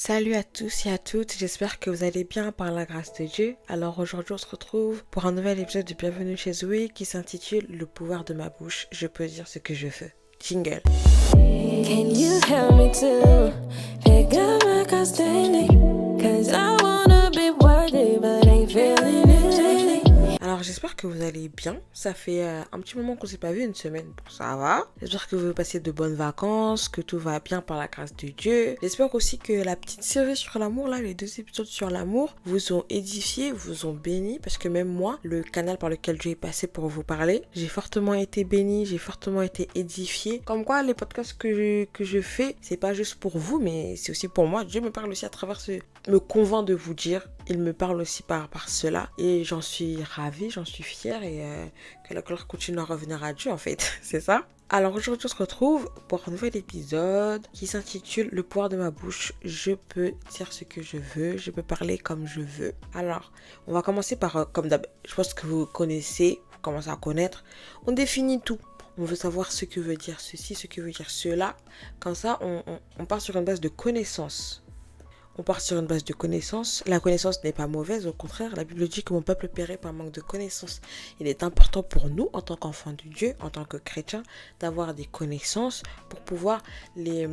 Salut à tous et à toutes, j'espère que vous allez bien par la grâce de Dieu. Alors aujourd'hui on se retrouve pour un nouvel épisode de Bienvenue chez Zoé qui s'intitule Le pouvoir de ma bouche, je peux dire ce que je veux. Jingle. Can you help me to pick up my cross daily? Cause I wanna be worthy but ain't feeling it lately. Alors j'espère que vous allez bien, ça fait un petit moment qu'on s'est pas vu, une semaine, bon ça va. J'espère que vous passez de bonnes vacances, que tout va bien par la grâce de Dieu. J'espère aussi que la petite série sur l'amour, là, les 2 épisodes sur l'amour, vous ont édifié, vous ont béni, parce que même moi, le canal par lequel Dieu est passé pour vous parler, j'ai fortement été béni, j'ai fortement été édifié. Comme quoi les podcasts que je fais, c'est pas juste pour vous, mais c'est aussi pour moi. Dieu me parle aussi à travers me convainc de vous dire, il me parle aussi par cela, et j'en suis ravie, j'en suis fière, et que la gloire continue à revenir à Dieu en fait, c'est ça. Alors aujourd'hui on se retrouve pour un nouvel épisode qui s'intitule Le pouvoir de ma bouche, je peux dire ce que je veux, je peux parler comme je veux. Alors on va commencer par, comme d'hab, je pense que vous connaissez, vous commencez à connaître, on définit tout. On veut savoir ce que veut dire ceci, ce que veut dire cela. Comme ça, on part sur une base de connaissances. On part sur une base de connaissances. La connaissance n'est pas mauvaise, au contraire, la Bible dit que mon peuple périt par manque de connaissances. Il est important pour nous, en tant qu'enfants de Dieu, en tant que chrétiens, d'avoir des connaissances pour pouvoir les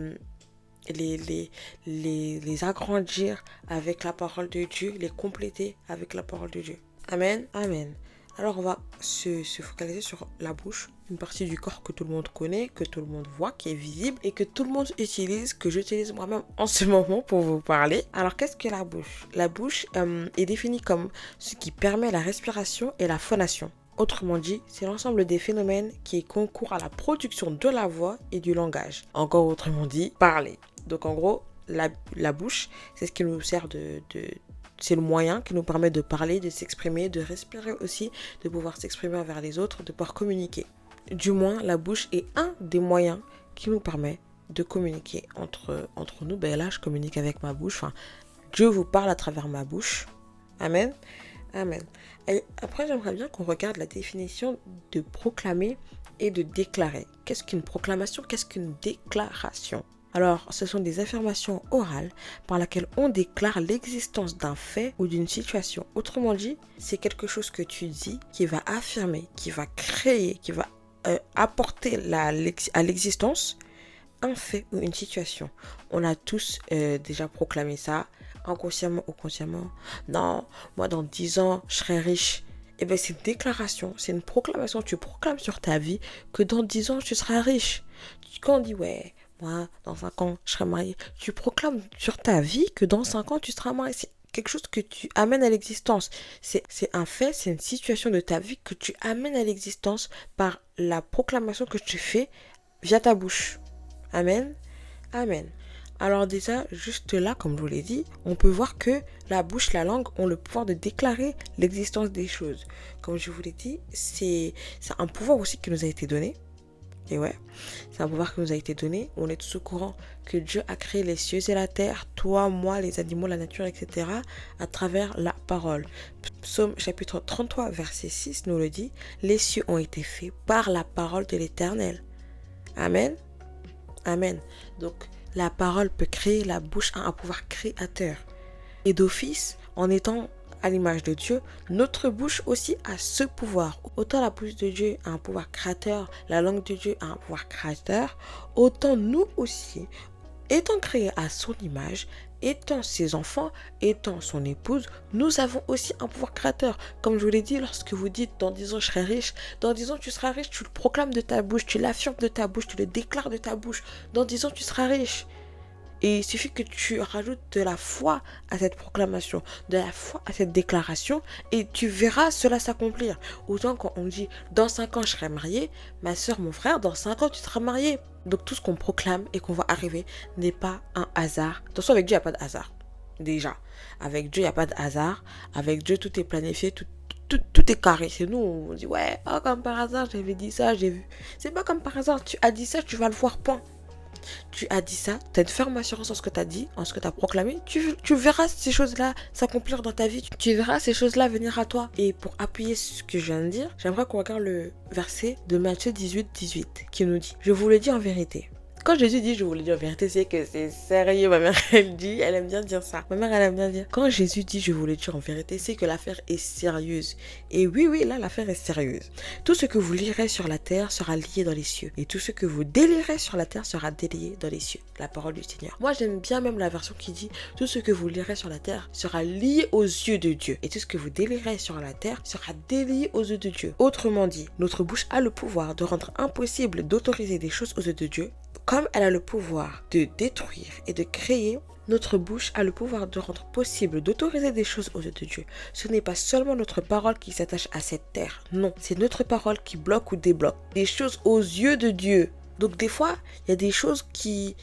agrandir avec la parole de Dieu, les compléter avec la parole de Dieu. Amen, amen. Alors on va se focaliser sur la bouche, une partie du corps que tout le monde connaît, que tout le monde voit, qui est visible et que tout le monde utilise, que j'utilise moi-même en ce moment pour vous parler. Alors qu'est-ce que la bouche? La bouche est définie comme ce qui permet la respiration et la phonation. Autrement dit, c'est l'ensemble des phénomènes qui concourent à la production de la voix et du langage. Encore autrement dit, parler. Donc en gros, la bouche, c'est ce qui nous sert c'est le moyen qui nous permet de parler, de s'exprimer, de respirer aussi, de pouvoir s'exprimer envers les autres, de pouvoir communiquer. Du moins, la bouche est un des moyens qui nous permet de communiquer entre nous. Ben là, je communique avec ma bouche. Enfin, Dieu vous parle à travers ma bouche. Amen. Amen. Et après, j'aimerais bien qu'on regarde la définition de proclamer et de déclarer. Qu'est-ce qu'une proclamation? Qu'est-ce qu'une déclaration? Alors, ce sont des affirmations orales par lesquelles on déclare l'existence d'un fait ou d'une situation. Autrement dit, c'est quelque chose que tu dis qui va affirmer, qui va créer, qui va apporter à l'existence un fait ou une situation. On a tous déjà proclamé ça, inconsciemment ou consciemment. Non, moi dans 10 ans, je serai riche. Eh bien, c'est une déclaration, c'est une proclamation. Tu proclames sur ta vie que dans 10 ans, tu seras riche. Quand on dit, ouais, moi, dans 5 ans, je serai marié, tu proclames sur ta vie que dans 5 ans, tu seras marié. C'est quelque chose que tu amènes à l'existence. C'est un fait, c'est une situation de ta vie que tu amènes à l'existence par la proclamation que tu fais via ta bouche. Amen. Amen. Alors déjà, juste là, comme je vous l'ai dit, on peut voir que la bouche, la langue ont le pouvoir de déclarer l'existence des choses. Comme je vous l'ai dit, c'est un pouvoir aussi qui nous a été donné. Et ouais, c'est un pouvoir qui nous a été donné. On est tous au courant que Dieu a créé les cieux et la terre, toi, moi, les animaux, la nature, etc. à travers la parole. Psaume chapitre 33, verset 6 nous le dit. Les cieux ont été faits par la parole de l'Éternel. Amen. Amen. Donc, la parole peut créer, la bouche a un pouvoir créateur. Et d'office, en étant à l'image de Dieu, notre bouche aussi a ce pouvoir. Autant la bouche de Dieu a un pouvoir créateur, la langue de Dieu a un pouvoir créateur, autant nous aussi, étant créés à son image, étant ses enfants, étant son épouse, nous avons aussi un pouvoir créateur. Comme je vous l'ai dit, lorsque vous dites dans 10 ans je serai riche, dans 10 ans tu seras riche, tu le proclames de ta bouche, tu l'affirmes de ta bouche, tu le déclares de ta bouche. Dans 10 ans tu seras riche. Et il suffit que tu rajoutes de la foi à cette proclamation, de la foi à cette déclaration, et tu verras cela s'accomplir. Autant quand on dit dans 5 ans je serai marié, ma soeur, mon frère, dans 5 ans tu seras marié. Donc tout ce qu'on proclame et qu'on va arriver n'est pas un hasard. Attention, avec Dieu il n'y a pas de hasard. Déjà, avec Dieu il n'y a pas de hasard. Avec Dieu tout est planifié, tout est carré. C'est nous, on dit ouais, oh, comme par hasard j'avais dit ça, j'ai vu. C'est pas comme par hasard, tu as dit ça, tu vas le voir, point. Tu as dit ça, tu as une ferme assurance en ce que tu as dit, en ce que tu as proclamé, tu verras ces choses-là s'accomplir dans ta vie, tu verras ces choses-là venir à toi. Et pour appuyer ce que je viens de dire, j'aimerais qu'on regarde le verset de Matthieu 18, 18 qui nous dit: je vous le dis en vérité, Quand Jésus dit je vous le dis en vérité, c'est que c'est sérieux. Ma mère, elle aime bien dire ça. Ma mère, elle aime bien dire. Quand Jésus dit je vous le dis en vérité, c'est que l'affaire est sérieuse. Et oui, là, l'affaire est sérieuse. Tout ce que vous lirez sur la terre sera lié dans les cieux. Et tout ce que vous délierez sur la terre sera délié dans les cieux. La parole du Seigneur. Moi, j'aime bien même la version qui dit tout ce que vous lirez sur la terre sera lié aux yeux de Dieu. Et tout ce que vous délierez sur la terre sera délié aux yeux de Dieu. Autrement dit, notre bouche a le pouvoir de rendre impossible d'autoriser des choses aux yeux de Dieu. Comme elle a le pouvoir de détruire et de créer, notre bouche a le pouvoir de rendre possible d'autoriser des choses aux yeux de Dieu. Ce n'est pas seulement notre parole qui s'attache à cette terre. Non, c'est notre parole qui bloque ou débloque des choses aux yeux de Dieu. Donc des fois, il y a des choses qui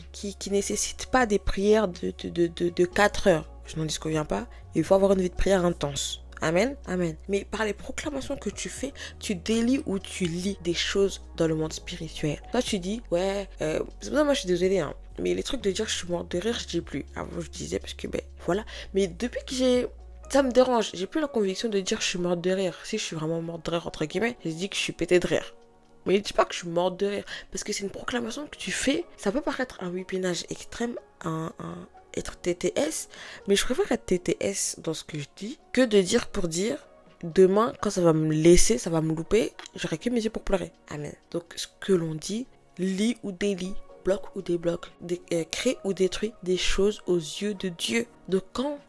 nécessitent pas des prières de 4 heures. Je n'en disconviens pas. Il faut avoir une vie de prière intense. Amen, amen. Mais par les proclamations que tu fais, tu délies ou tu lis des choses dans le monde spirituel. Toi, tu dis, ouais, c'est pour ça moi je suis désolée, hein, mais les trucs de dire je suis morte de rire, je dis plus. Avant, je disais parce que, voilà. Mais depuis que ça me dérange. J'ai plus la conviction de dire je suis morte de rire. Si je suis vraiment morte de rire, entre guillemets, je dis que je suis pétée de rire. Mais ne dis pas que je suis morte de rire. Parce que c'est une proclamation que tu fais. Ça peut paraître un whippinage extrême, être TTS, mais je préfère être TTS dans ce que je dis que de dire pour dire. Demain, quand ça va me laisser, ça va me louper, j'aurai que mes yeux pour pleurer. Amen. Donc, ce que l'on dit, lit ou délie, bloque ou débloque, crée ou détruit des choses aux yeux de Dieu. Donc, quand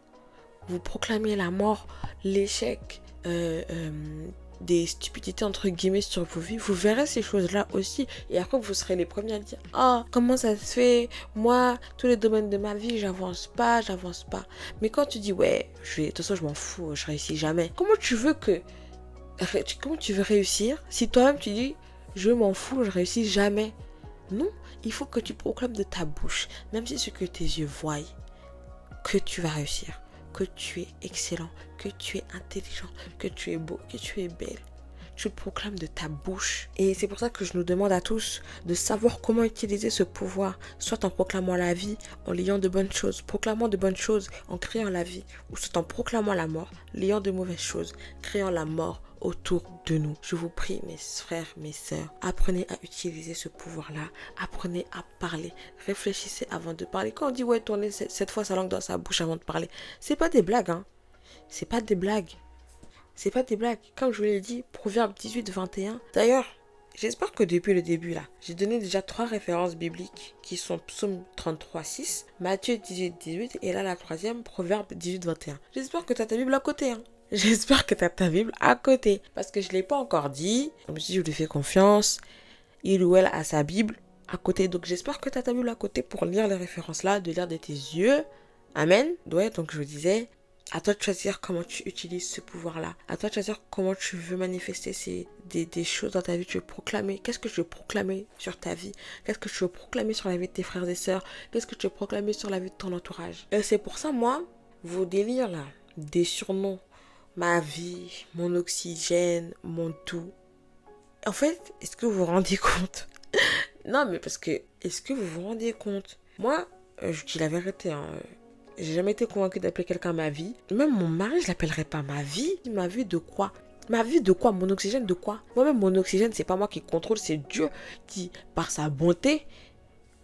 vous proclamez la mort, l'échec, des stupidités entre guillemets sur vos vies, vous verrez ces choses-là aussi. Et après, vous serez les premiers à dire « Oh, comment ça se fait? Moi, tous les domaines de ma vie, j'avance pas. » Mais quand tu dis « Ouais, de toute façon, je m'en fous, je réussis jamais. » Comment tu veux réussir si toi-même tu dis « Je m'en fous, je réussis jamais. » Non, il faut que tu proclames de ta bouche, même si ce que tes yeux voient, que tu vas réussir. Que tu es excellent, que tu es intelligent, que tu es beau, que tu es belle. Tu le proclames de ta bouche. Et c'est pour ça que je nous demande à tous de savoir comment utiliser ce pouvoir, soit en proclamant la vie, en liant de bonnes choses, proclamant de bonnes choses, en créant la vie, ou soit en proclamant la mort, liant de mauvaises choses, créant la mort autour de nous. Je vous prie, mes frères, mes sœurs, apprenez à utiliser ce pouvoir-là, apprenez à parler, réfléchissez avant de parler. Quand on dit, ouais, tournez cette fois sa langue dans sa bouche avant de parler, c'est pas des blagues, hein. C'est pas des blagues. C'est pas des blagues. Comme je vous l'ai dit, Proverbe 18, 21. D'ailleurs, j'espère que depuis le début, là, j'ai donné déjà 3 références bibliques qui sont Psaume 33, 6, Matthieu 18, 18, et là, la troisième, Proverbe 18, 21. J'espère que tu as ta Bible à côté, hein. J'espère que tu as ta Bible à côté. Parce que je ne l'ai pas encore dit. Comme je dis, je lui fais confiance. Il ou elle a sa Bible à côté. Donc j'espère que tu as ta Bible à côté pour lire les références là, de lire de tes yeux. Amen. Ouais, donc je vous disais, à toi de choisir comment tu utilises ce pouvoir-là. À toi de choisir comment tu veux manifester des choses dans ta vie. Tu veux proclamer. Qu'est-ce que tu veux proclamer sur ta vie? Qu'est-ce que tu veux proclamer sur la vie de tes frères et sœurs? Qu'est-ce que tu veux proclamer sur la vie de ton entourage? Et c'est pour ça, moi, vos délires là, des surnoms, ma vie, mon oxygène, mon tout. En fait, est-ce que vous vous rendez compte? Non, mais parce que, est-ce que vous vous rendez compte? Moi, je dis la vérité, hein, j'ai jamais été convaincue d'appeler quelqu'un ma vie. Même mon mari, je l'appellerais pas ma vie. Ma vie de quoi? Ma vie de quoi? Mon oxygène de quoi? Moi-même, mon oxygène, c'est pas moi qui contrôle, c'est Dieu qui, par sa bonté,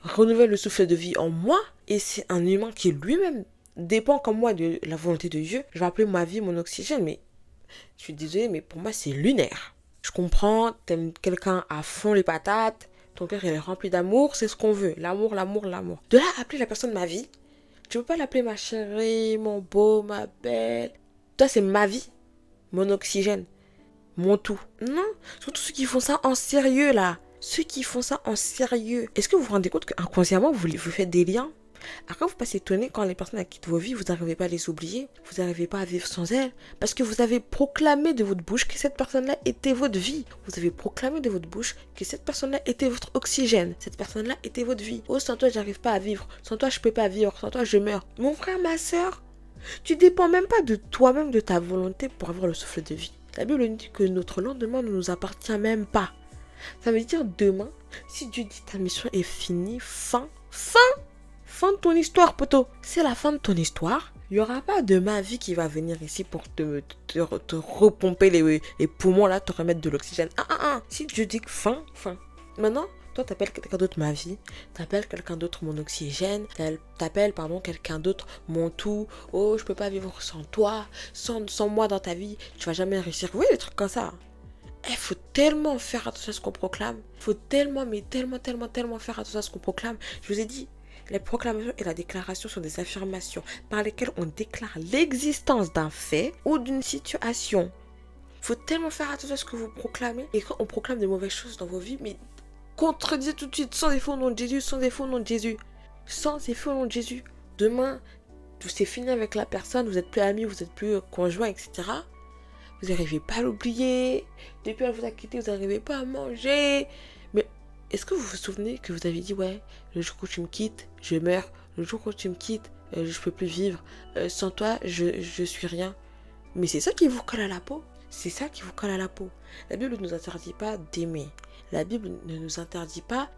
renouvelle le souffle de vie en moi. Et c'est un humain qui lui-même dépend comme moi de la volonté de Dieu. Je vais appeler ma vie mon oxygène, mais je suis désolée, mais pour moi, c'est lunaire. Je comprends, t'aimes quelqu'un à fond les patates, ton cœur il est rempli d'amour, c'est ce qu'on veut. L'amour, l'amour, l'amour. De là à appeler la personne ma vie, tu peux pas l'appeler ma chérie, mon beau, ma belle. Toi, c'est ma vie, mon oxygène, mon tout. Non, surtout ceux qui font ça en sérieux, là. Ceux qui font ça en sérieux. Est-ce que vous vous rendez compte qu'inconsciemment, vous faites des liens? Après, vous ne pouvez pas s'étonner quand les personnes quittent vos vies, vous n'arrivez pas à les oublier, vous n'arrivez pas à vivre sans elles, parce que vous avez proclamé de votre bouche que cette personne-là était votre vie. Vous avez proclamé de votre bouche que cette personne-là était votre oxygène, cette personne-là était votre vie. Oh, sans toi, j'arrive pas à vivre, sans toi, je peux pas vivre, sans toi, je meurs. Mon frère, ma soeur, tu dépends même pas de toi-même, de ta volonté pour avoir le souffle de vie. La Bible nous dit que notre lendemain ne nous appartient même pas. Ça veut dire demain, si Dieu dit ta mission est finie, fin de ton histoire, poteau. C'est la fin de ton histoire. Il n'y aura pas de ma vie qui va venir ici pour te repomper les poumons, là, te remettre de l'oxygène. Si Dieu dit que fin. Maintenant, Toi, t'appelles quelqu'un d'autre ma vie, t'appelles quelqu'un d'autre mon oxygène, t'appelles, quelqu'un d'autre mon tout. Oh, je peux pas vivre sans toi, sans moi dans ta vie, tu vas jamais réussir. Oui, des trucs comme ça. Il faut tellement faire attention à ce qu'on proclame. Il faut tellement, mais tellement faire attention à ce qu'on proclame. Je vous ai dit, les proclamations et la déclaration sont des affirmations par lesquelles on déclare l'existence d'un fait ou d'une situation. Il faut tellement faire attention à ce que vous proclamez. Et quand on proclame de mauvaises choses dans vos vies, mais contredisez tout de suite, sans défaut au nom de Jésus, sans défaut au nom de Jésus. Sans défaut au nom de Jésus. Demain, c'est fini avec la personne, vous n'êtes plus amis, vous n'êtes plus conjoint, etc. Vous n'arrivez pas à l'oublier. Depuis elle vous a quitté, vous n'arrivez pas à manger. Mais est-ce que vous vous souvenez que vous avez dit, ouais, le jour où tu me quittes, je meurs. Le jour où tu me quittes, je ne peux plus vivre. Sans toi, je suis rien. Mais c'est ça qui vous colle à la peau. C'est ça qui vous colle à la peau. La Bible ne nous interdit pas d'aimer. La Bible ne nous interdit pas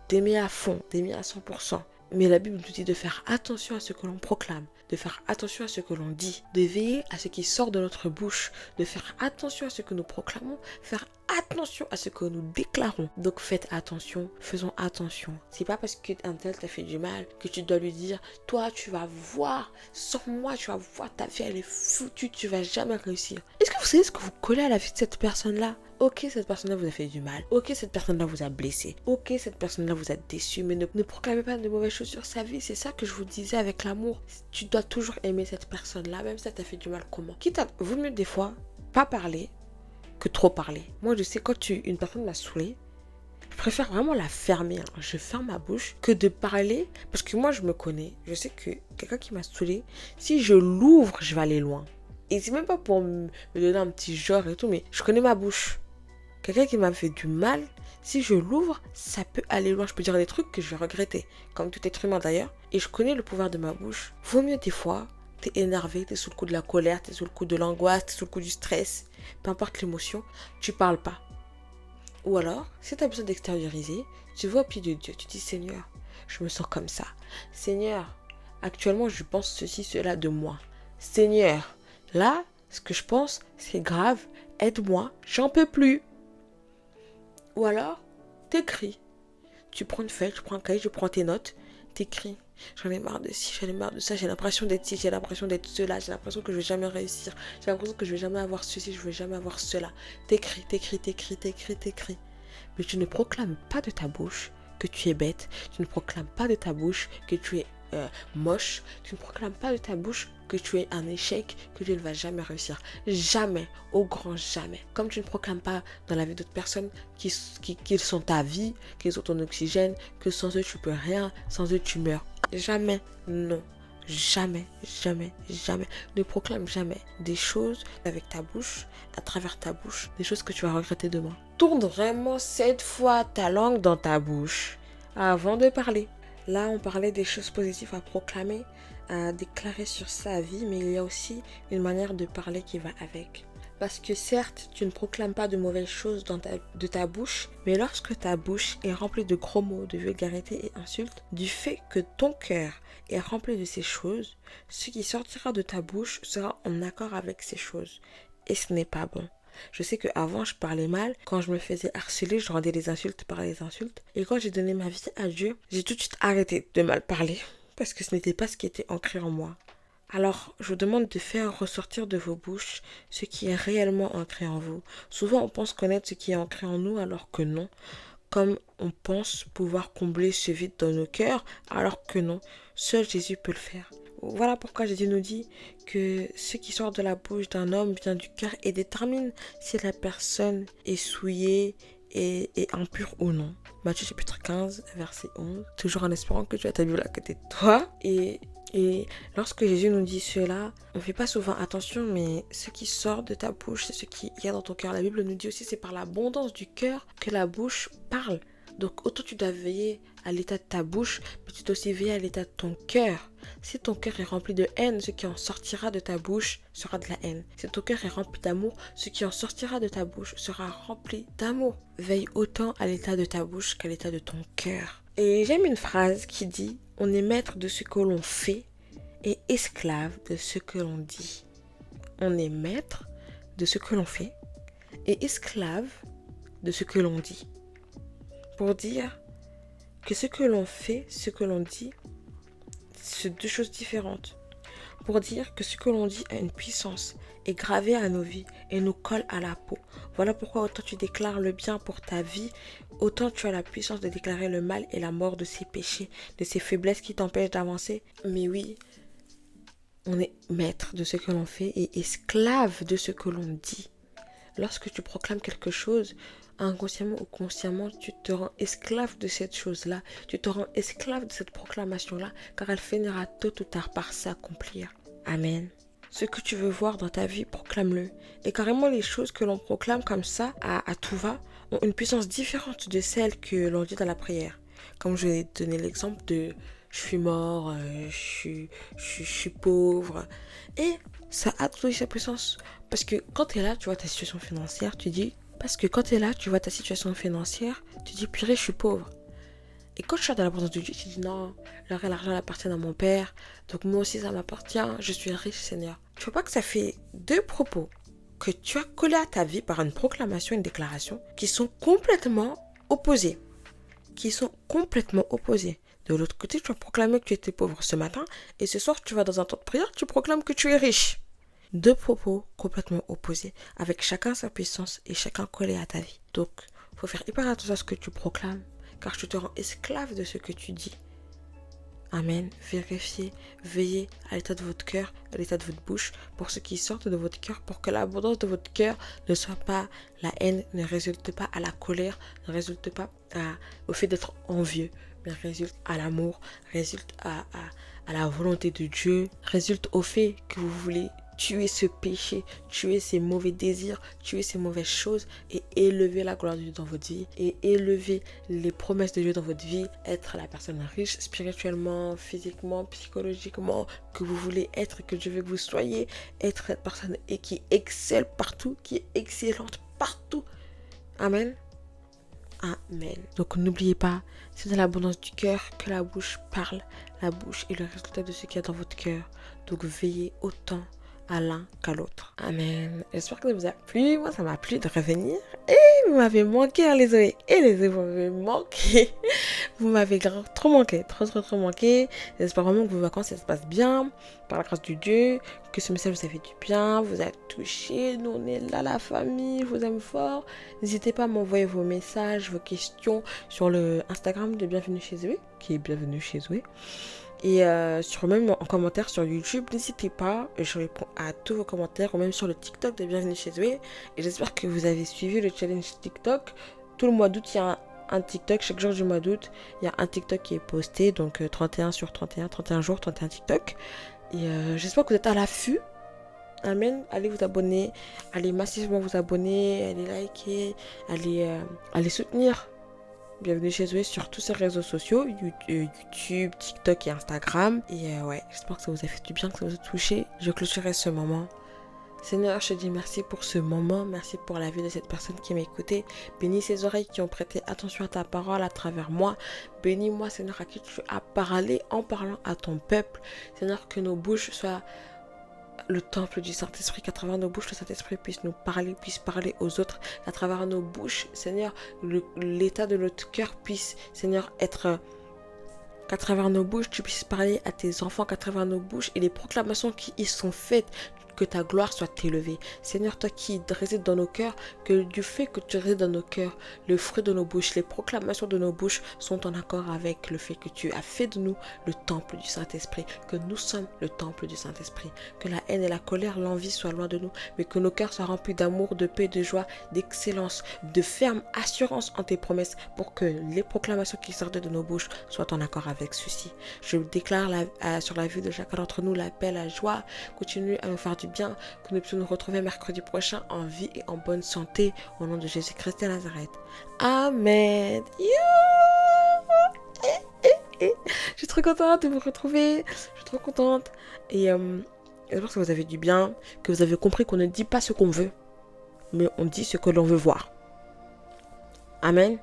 d'aimer à fond, d'aimer à 100%. Mais la Bible nous dit de faire attention à ce que l'on proclame, de faire attention à ce que l'on dit, de veiller à ce qui sort de notre bouche, de faire attention à ce que nous proclamons, faire attention à ce que nous déclarons. Donc faites attention, faisons attention. C'est pas parce qu'un tel t'a fait du mal que tu dois lui dire, toi tu vas voir, sans moi tu vas voir, ta vie elle est foutue, tu vas jamais réussir. Est-ce que vous savez ce que vous collez à la vie de cette personne-là? Ok, cette personne-là vous a fait du mal. Ok, cette personne-là vous a blessé. Ok, cette personne-là vous a déçu. Mais ne proclamez pas de mauvaises choses sur sa vie. C'est ça que je vous disais avec l'amour. Tu dois toujours aimer cette personne-là, même si ça t'a fait du mal. Comment? Vaut mieux des fois pas parler que trop parler. Moi, je sais quand une personne m'a saoulée, je préfère vraiment la fermer. Hein. Je ferme ma bouche que de parler. Parce que moi, je me connais. Je sais que quelqu'un qui m'a saoulée, si je l'ouvre, je vais aller loin. Et c'est même pas pour me donner un petit genre et tout, mais je connais ma bouche. Quelqu'un qui m'a fait du mal, si je l'ouvre, ça peut aller loin. Je peux dire des trucs que je vais regretter, comme tout être humain d'ailleurs. Et je connais le pouvoir de ma bouche. Vaut mieux des fois, t'es énervé, t'es sous le coup de la colère, t'es sous le coup de l'angoisse, t'es sous le coup du stress. Peu importe l'émotion, tu parles pas. Ou alors, si t'as besoin d'extérioriser, tu vas au pied de Dieu. Tu dis, Seigneur, je me sens comme ça. Seigneur, actuellement, je pense ceci, cela de moi. Seigneur, là, ce que je pense, c'est grave. Aide-moi, j'en peux plus. Ou alors, t'écris. Tu prends une feuille, tu prends un cahier, tu prends tes notes, t'écris. J'en ai marre de ci, j'en ai marre de ça, j'ai l'impression d'être ci, j'ai l'impression d'être cela, j'ai l'impression que je vais jamais réussir, j'ai l'impression que je vais jamais avoir ceci, je vais jamais avoir cela. T'écris. Mais tu ne proclames pas de ta bouche que tu es bête, tu ne proclames pas de ta bouche que tu es moche, tu ne proclames pas de ta bouche que tu es un échec, que tu ne vas jamais réussir. Jamais, au grand jamais. Comme tu ne proclames pas dans la vie d'autres personnes qu'ils sont ta vie, qu'ils sont ton oxygène, que sans eux tu peux rien, sans eux tu meurs. Jamais, non. Jamais. Ne proclame jamais des choses avec ta bouche, à travers ta bouche, des choses que tu vas regretter demain. Tourne vraiment 7 fois ta langue dans ta bouche avant de parler. Là, on parlait des choses positives à proclamer, à déclarer sur sa vie, mais il y a aussi une manière de parler qui va avec. Parce que certes, tu ne proclames pas de mauvaises choses de ta bouche, mais lorsque ta bouche est remplie de gros mots, de vulgarité et insultes, du fait que ton cœur est rempli de ces choses, ce qui sortira de ta bouche sera en accord avec ces choses. Et ce n'est pas bon. Je sais qu'avant, je parlais mal. Quand je me faisais harceler, je rendais les insultes par les insultes. Et quand j'ai donné ma vie à Dieu, j'ai tout de suite arrêté de mal parler. Parce que ce n'était pas ce qui était ancré en moi. Alors, je vous demande de faire ressortir de vos bouches ce qui est réellement ancré en vous. Souvent, on pense connaître ce qui est ancré en nous, alors que non. Comme on pense pouvoir combler ce vide dans nos cœurs, alors que non. Seul Jésus peut le faire. Voilà pourquoi Jésus nous dit que ce qui sort de la bouche d'un homme vient du cœur et détermine si la personne est souillée et impure ou non. Matthieu chapitre 15, verset 11. Toujours en espérant que tu as ta Bible à côté de toi. Et lorsque Jésus nous dit cela, on ne fait pas souvent attention, mais ce qui sort de ta bouche, c'est ce qu'il y a dans ton cœur. La Bible nous dit aussi c'est par l'abondance du cœur que la bouche parle. Donc autant tu dois veiller à l'état de ta bouche, mais tu dois aussi veiller à l'état de ton cœur. Si ton cœur est rempli de haine, ce qui en sortira de ta bouche sera de la haine. Si ton cœur est rempli d'amour, ce qui en sortira de ta bouche sera rempli d'amour. Veille autant à l'état de ta bouche qu'à l'état de ton cœur. Et j'aime une phrase qui dit « On est maître de ce que l'on fait et esclave de ce que l'on dit. » On est maître de ce que l'on fait et esclave de ce que l'on dit. Pour dire, que ce que l'on fait, ce que l'on dit, c'est deux choses différentes. Pour dire que ce que l'on dit a une puissance, est gravé à nos vies et nous colle à la peau. Voilà pourquoi autant tu déclares le bien pour ta vie, autant tu as la puissance de déclarer le mal et la mort de ces péchés, de ces faiblesses qui t'empêchent d'avancer. Mais oui, on est maître de ce que l'on fait et esclave de ce que l'on dit. Lorsque tu proclames quelque chose, inconsciemment ou consciemment, tu te rends esclave de cette chose-là. Tu te rends esclave de cette proclamation-là, car elle finira tôt ou tard par s'accomplir. Amen. Ce que tu veux voir dans ta vie, proclame-le. Et carrément, les choses que l'on proclame comme ça, à tout va, ont une puissance différente de celle que l'on dit dans la prière. Comme je vais donner l'exemple de « je suis mort »,« je suis pauvre ». Et ça a toute sa puissance. Parce que quand tu es là, tu vois ta situation financière, tu dis... Parce que quand tu es là, tu vois ta situation financière, tu dis « purée, je suis pauvre ». Et quand tu es dans la présence de Dieu, tu dis non, l'argent appartient à mon Père, donc moi aussi ça m'appartient, je suis riche Seigneur. Tu vois pas que ça fait deux propos que tu as collés à ta vie par une proclamation, une déclaration, qui sont complètement opposés. De l'autre côté, tu as proclamé que tu étais pauvre ce matin, et ce soir tu vas dans un temps de prière, tu proclames que tu es riche. Deux propos complètement opposés, avec chacun sa puissance et chacun collé à ta vie. Donc, il faut faire hyper attention à ce que tu proclames, car tu te rends esclave de ce que tu dis. Amen. Vérifiez, veillez à l'état de votre cœur, à l'état de votre bouche, pour ce qui sort de votre cœur, pour que l'abondance de votre cœur ne soit pas la haine, ne résulte pas à la colère, ne résulte pas au fait d'être envieux, mais résulte à l'amour, résulte à la volonté de Dieu, résulte au fait que vous voulez tuer ce péché, tuer ces mauvais désirs, tuer ces mauvaises choses et élever la gloire de Dieu dans votre vie et élever les promesses de Dieu dans votre vie, être la personne riche spirituellement, physiquement, psychologiquement, que vous voulez être, que Dieu veut que vous soyez, être cette personne et qui excelle partout, qui est excellente partout. Amen. Amen. Donc n'oubliez pas, c'est de l'abondance du cœur que la bouche parle. La bouche est le résultat de ce qu'il y a dans votre cœur. Donc veillez autant à l'un qu'à l'autre. Amen. J'espère que ça vous a plu. Moi, ça m'a plu de revenir. Et vous m'avez manqué, hein, les Zoé. Et les Zoé, vous m'avez manqué. Vous m'avez trop manqué. Trop manqué. J'espère vraiment que vos vacances, ça se passe bien. Par la grâce de Dieu. Que ce message vous a fait du bien. Vous a touché. Nous, on est là, la famille. Je vous aime fort. N'hésitez pas à m'envoyer vos messages, vos questions sur le Instagram de Bienvenue chez Zoé. Qui est Bienvenue chez Zoé. Et même en commentaire sur YouTube, n'hésitez pas, je réponds à tous vos commentaires, ou même sur le TikTok de Bienvenue chez Zoé. Et j'espère que vous avez suivi le challenge TikTok. Tout le mois d'août, il y a un TikTok, chaque jour du mois d'août, il y a un TikTok qui est posté, donc 31 sur 31, 31 jours, 31 TikTok. Et j'espère que vous êtes à l'affût. Amen. Allez vous abonner, allez massivement vous abonner, allez liker, allez soutenir Bienvenue chez Zoé sur tous ces réseaux sociaux, YouTube, TikTok et Instagram. Et j'espère que ça vous a fait du bien, que ça vous a touché. Je clôturerai ce moment. Seigneur, je te dis merci pour ce moment. Merci pour la vie de cette personne qui m'a écouté. Bénis ses oreilles qui ont prêté attention à ta parole à travers moi. Bénis-moi, Seigneur, à qui tu as parlé en parlant à ton peuple. Seigneur, que nos bouches soient le temple du Saint-Esprit, qu'à travers nos bouches, le Saint-Esprit puisse parler aux autres, qu'à travers nos bouches, Seigneur, l'état de notre cœur puisse, Seigneur, être... Qu'à travers nos bouches, tu puisses parler à tes enfants, qu'à travers nos bouches et les proclamations qui y sont faites, que ta gloire soit élevée. Seigneur, toi qui résides dans nos cœurs, que du fait que tu résides dans nos cœurs, le fruit de nos bouches, les proclamations de nos bouches sont en accord avec le fait que tu as fait de nous le temple du Saint-Esprit, que nous sommes le temple du Saint-Esprit, que la haine et la colère, l'envie soient loin de nous, mais que nos cœurs soient remplis d'amour, de paix, de joie, d'excellence, de ferme assurance en tes promesses, pour que les proclamations qui sortent de nos bouches soient en accord avec ceci. Je déclare sur la vie de chacun d'entre nous la paix, la joie. Continue à nous faire du bien, que nous puissions nous retrouver mercredi prochain en vie et en bonne santé, au nom de Jésus-Christ de Nazareth. Amen. Je suis trop contente de vous retrouver. Je suis trop contente. Et j'espère que vous avez du bien, que vous avez compris qu'on ne dit pas ce qu'on veut, mais on dit ce que l'on veut voir. Amen.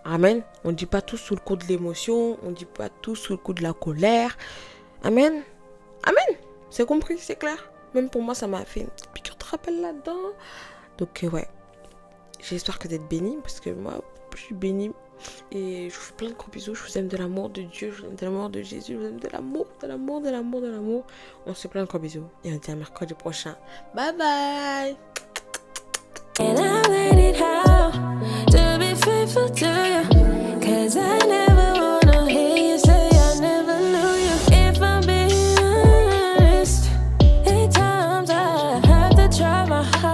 Amen. On ne dit pas tout sous le coup de l'émotion, on ne dit pas tout sous le coup de la colère. Amen. Amen. C'est compris, c'est clair. Même pour moi, ça m'a fait une petite piqûre de rappel là-dedans. Donc, J'espère que vous êtes bénis, parce que moi, je suis bénie. Et je vous fais plein de gros bisous. Je vous aime de l'amour de Dieu. Je vous aime de l'amour de Jésus. Je vous aime de l'amour, de l'amour, de l'amour, de l'amour. On se fait plein de gros bisous. Et on se dit à mercredi prochain. Bye bye. And I learned it how to be faithful to you. 'Cause I never wanna hear you say I never knew you. If I'm being honest, at times I have to try my hardest.